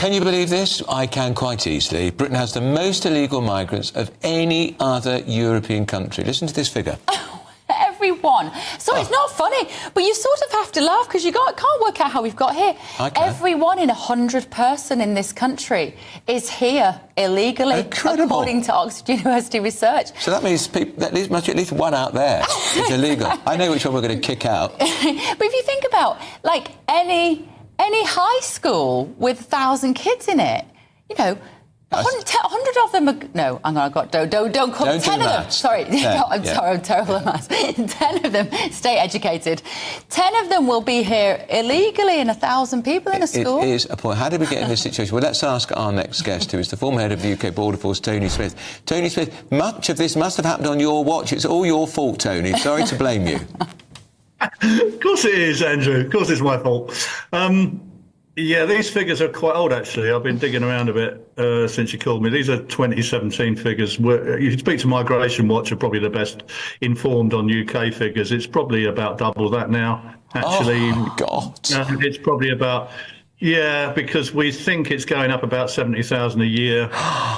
Can you believe this? I can quite easily. Britain has the most illegal migrants of any other European country. Listen to this figure. Everyone. So it's not funny, but you sort of have to laugh because you can't work out how we've got here. Everyone in 100 person in this country is here illegally, according to Oxford University research. So that means at least one out there is illegal. I know which one we're going to kick out. But if you think about, like, any high school with 1,000 kids in it, you know, 100 of them are... No, hang on, don't call... 10 of them... Sorry, I'm terrible at maths. 10 of them state-educated. 10 of them will be here illegally and 1,000 people in a school. It is a point. How did we get in this situation? Well, let's ask our next guest, who is the former head of the UK Border Force, Tony Smith. Tony Smith, much of this must have happened on your watch. It's all your fault, Tony. Sorry to blame you. Of course it is, Andrew. Of course it's my fault. Yeah, these figures are quite old, actually. I've been digging around a bit since you called me. These are 2017 figures. You speak to Migration Watch, are probably the best informed on UK figures. It's probably about double that now, actually. Oh, God. It's probably about... Yeah, because we think it's going up about 70,000 a year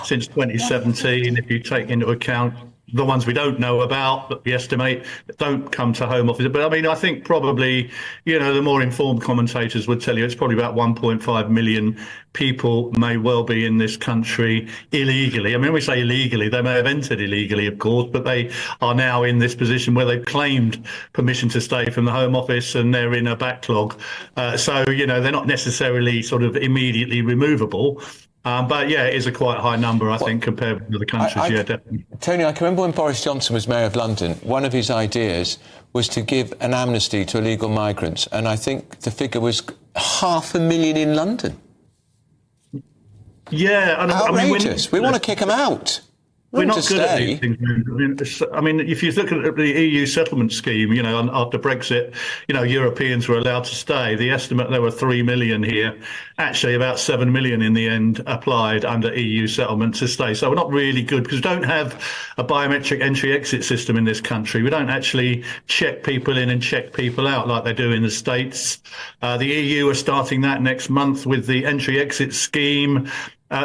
since 2017, if you take into account the ones we don't know about, that we estimate that don't come to Home Office. But I mean, I think probably, you know, the more informed commentators would tell you it's probably about 1.5 million people may well be in this country illegally. I mean, when we say illegally, they may have entered illegally, of course, but they are now in this position where they've claimed permission to stay from the Home Office and they're in a backlog. So, you know, they're not necessarily sort of immediately removable. But yeah, it is a quite high number, I think, compared with other countries. Yeah, definitely. Tony, I can remember when Boris Johnson was Mayor of London, one of his ideas was to give an amnesty to illegal migrants, and I think the figure was 500,000 in London. Yeah, outrageous. We want to kick them out. We're not good at these things. I mean, if you look at the EU settlement scheme, you know, after Brexit, you know, Europeans were allowed to stay. The estimate, there were 3 million here. Actually, about 7 million in the end applied under EU settlement to stay. So we're not really good because we don't have a biometric entry-exit system in this country. We don't actually check people in and check people out like they do in the States. The EU are starting that next month with the entry-exit scheme.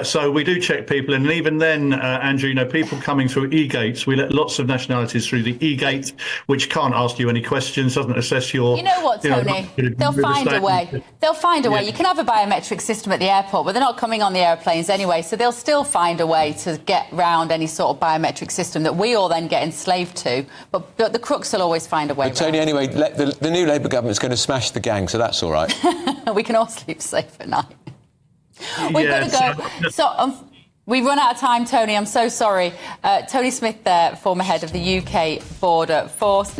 So we do check people in, and even then, Andrew, you know, people coming through e-gates, we let lots of nationalities through the e-gate, which can't ask you any questions, doesn't assess your... You know what, Tony? They'll find a way. They'll find a way. You can have a biometric system at the airport, but they're not coming on the airplanes anyway, so they'll still find a way to get round any sort of biometric system that we all then get enslaved to. But the crooks will always find a way. But Tony, anyway, the new Labour government's going to smash the gang, so that's all right. We can all sleep safe at night. We've got to go. So we've run out of time, Tony. I'm so sorry. Tony Smith there, former head of the UK Border Force.